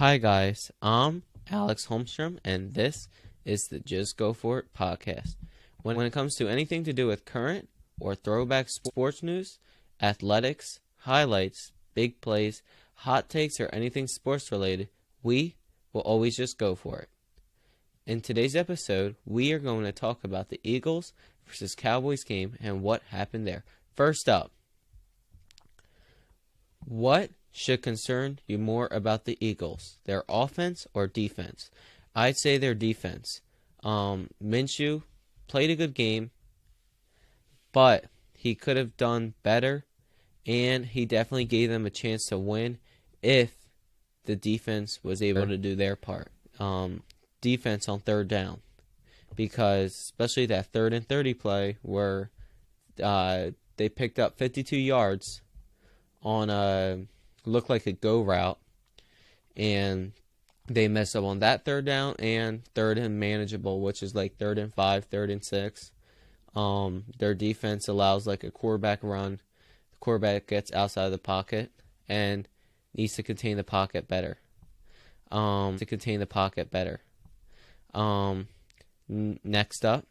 Hi guys, I'm Alex Holmstrom, and this is the Just Go For It podcast. When it comes to anything to do with current or throwback sports news, athletics, highlights, big plays, hot takes, or anything sports related, we will always just go for it. In today's episode, we are going to talk about the Eagles versus Cowboys game and what happened there. First up, what should concern you more about the Eagles, their offense or defense? I'd say their defense. Minshew played a good game, but he could have done better, and he definitely gave them a chance to win if the defense was able to do their part. Defense on third down, because especially that 3rd and 30 play where they picked up 52 yards on a looked like a go route, and they messed up on that 3rd down and 3rd and manageable, which is like 3rd and 5, 3rd and 6. Their defense allows like a quarterback run. The quarterback gets outside of the pocket and needs to contain the pocket better. Next up,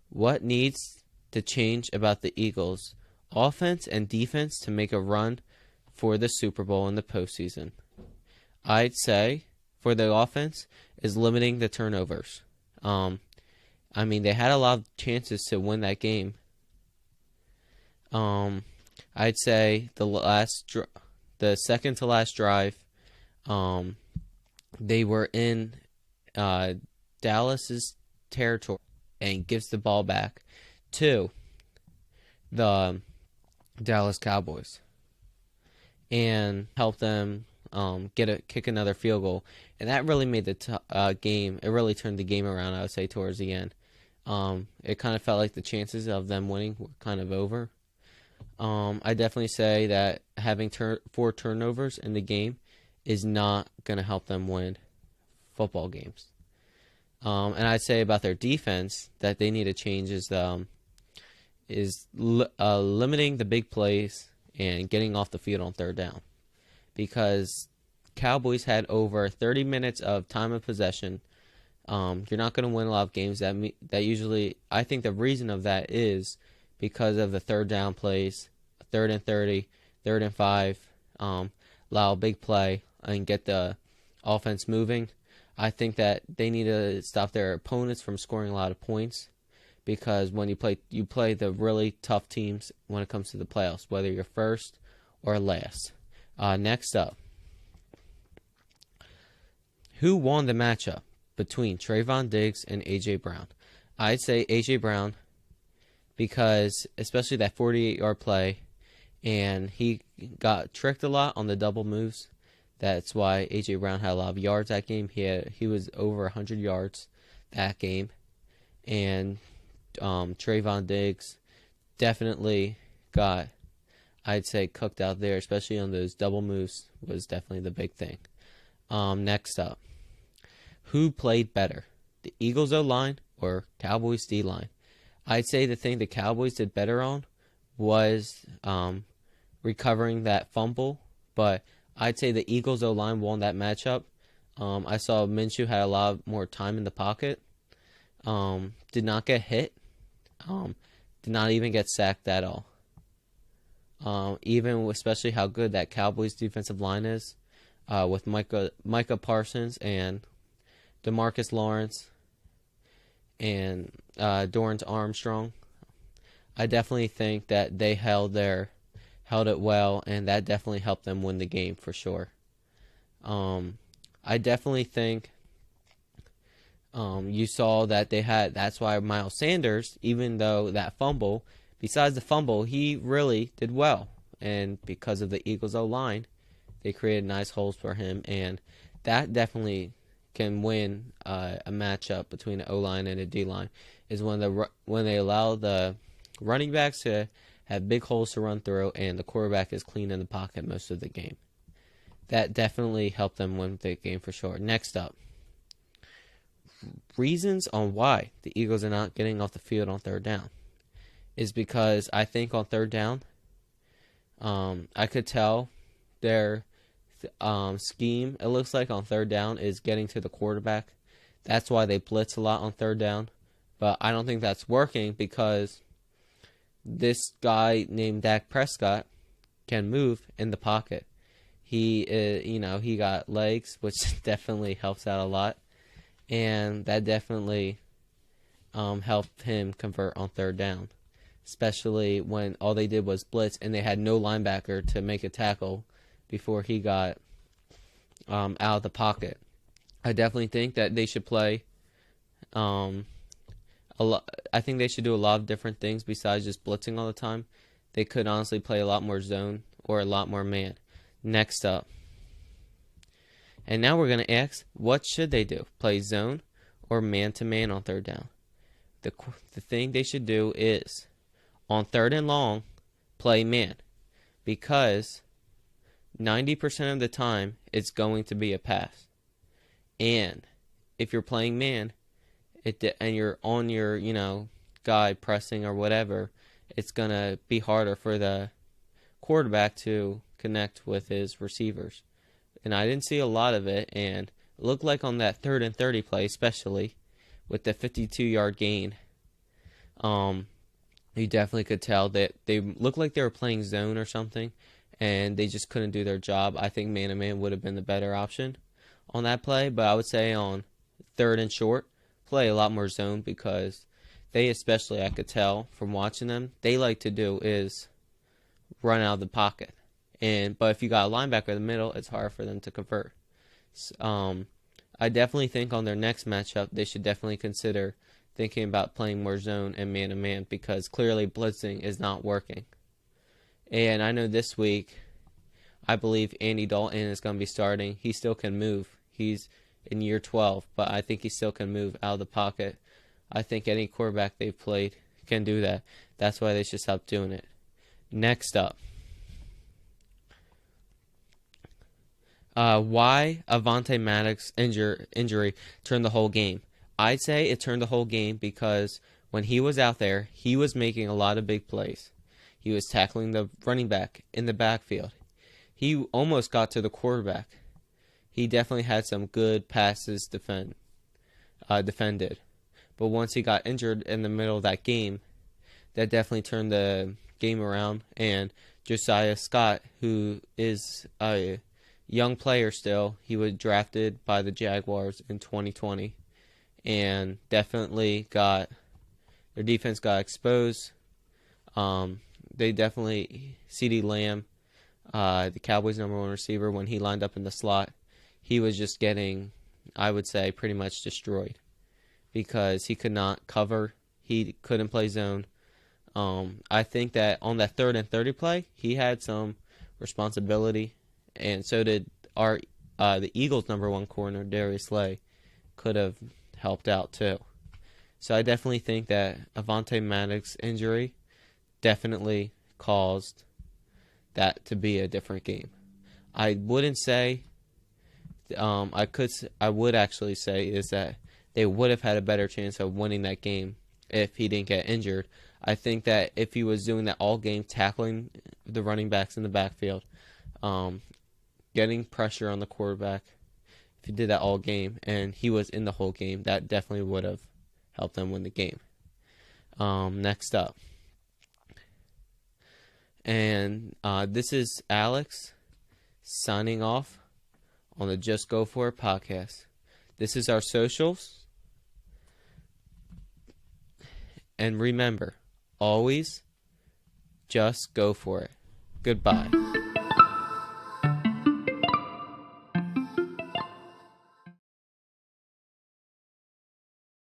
what needs to change about the Eagles' offense and defense to make a run for the Super Bowl in the postseason? I'd say for the offense is limiting the turnovers. They had a lot of chances to win that game. I'd say the second to last drive, they were in Dallas's territory and gives the ball back to the Dallas Cowboys and help them kick another field goal, and that really made the game. It really turned the game around, I would say, towards the end. It kind of felt like the chances of them winning were kind of over. I definitely say that having 4 turnovers in the game is not going to help them win football games. And I'd say about their defense that they need to change is limiting the big plays and getting off the field on 3rd down, because Cowboys had over 30 minutes of time of possession. You're not going to win a lot of games. That usually, I think the reason of that is because of the 3rd down plays, 3rd and 30, 3rd and 5, allow a big play and get the offense moving. I think that they need to stop their opponents from scoring a lot of points, because when you play the really tough teams when it comes to the playoffs, whether you're first or last. Next up, who won the matchup between Trayvon Diggs and A.J. Brown? I'd say A.J. Brown, because especially that 48-yard play, and he got tricked a lot on the double moves. That's why A.J. Brown had a lot of yards that game. He was over 100 yards that game, and Trayvon Diggs definitely got, I'd say, cooked out there, especially on those double moves was definitely the big thing. Next up, who played better, the Eagles O-line or Cowboys D-line? I'd say the thing the Cowboys did better on was recovering that fumble, but I'd say the Eagles O-line won that matchup. I saw Minshew had a lot more time in the pocket, did not get hit, did not even get sacked at all. Especially how good that Cowboys defensive line is, with Micah Parsons and DeMarcus Lawrence and Dorrance Armstrong. I definitely think that they held it well, and that definitely helped them win the game for sure. I definitely think you saw that that's why Miles Sanders, even though that fumble, besides the fumble, he really did well. And because of the Eagles O-line, they created nice holes for him, and that definitely can win a matchup between an O-line and a D-line, is when they allow the running backs to have big holes to run through and the quarterback is clean in the pocket most of the game. That definitely helped them win the game for sure. Next up, reasons on why the Eagles are not getting off the field on 3rd down is because I think on 3rd down, I could tell they're scheme, it looks like, on third down is getting to the quarterback. That's why they blitz a lot on third down. But I don't think that's working because this guy named Dak Prescott can move in the pocket. He got legs, which definitely helps out a lot. And that definitely helped him convert on third down, especially when all they did was blitz and they had no linebacker to make a tackle before he got out of the pocket. I definitely think that they should play a lot. I think they should do a lot of different things besides just blitzing all the time. They could honestly play a lot more zone or a lot more man. Next up. And now we're going to ask, what should they do? Play zone or man-to-man on third down? The thing they should do is, on third and long, play man. Because 90% of the time, it's going to be a pass. And if you're playing man, and you're on your, guy pressing or whatever, it's going to be harder for the quarterback to connect with his receivers. And I didn't see a lot of it, and it looked like on that 3rd and 30 play, especially with the 52-yard gain, you definitely could tell that they looked like they were playing zone or something, and they just couldn't do their job. I think man-to-man would have been the better option on that play, but I would say on 3rd and short, play a lot more zone because they especially, I could tell from watching them, they like to do is run out of the pocket. But if you got a linebacker in the middle, it's hard for them to convert. I definitely think on their next matchup, they should definitely consider thinking about playing more zone and man-to-man because clearly blitzing is not working. And I know this week, I believe Andy Dalton is going to be starting. He still can move. He's in year 12, but I think he still can move out of the pocket. I think any quarterback they've played can do that. That's why they should stop doing it. Next up. Why Avonte Maddox injury turned the whole game? I'd say it turned the whole game because when he was out there, he was making a lot of big plays. He was tackling the running back in the backfield. He almost got to the quarterback. He definitely had some good passes defended. But once he got injured in the middle of that game, that definitely turned the game around. And Josiah Scott, who is a young player still, he was drafted by the Jaguars in 2020 and definitely their defense got exposed. They definitely, CeeDee Lamb, the Cowboys' #1 receiver, when he lined up in the slot, he was just getting, I would say, pretty much destroyed because he could not cover. He couldn't play zone. I think that on that 3rd and 30 play, he had some responsibility, and so did the Eagles' #1 corner, Darius Slay, could have helped out too. So I definitely think that Avonte Maddox injury definitely caused that to be a different game. I wouldn't say, I would actually say is that they would have had a better chance of winning that game if he didn't get injured. I think that if he was doing that all game, tackling the running backs in the backfield, getting pressure on the quarterback, if he did that all game and he was in the whole game, that definitely would have helped them win the game. Next up. And this is Alex signing off on the Just Go For It podcast. This is our socials. And remember, always just go for it. Goodbye.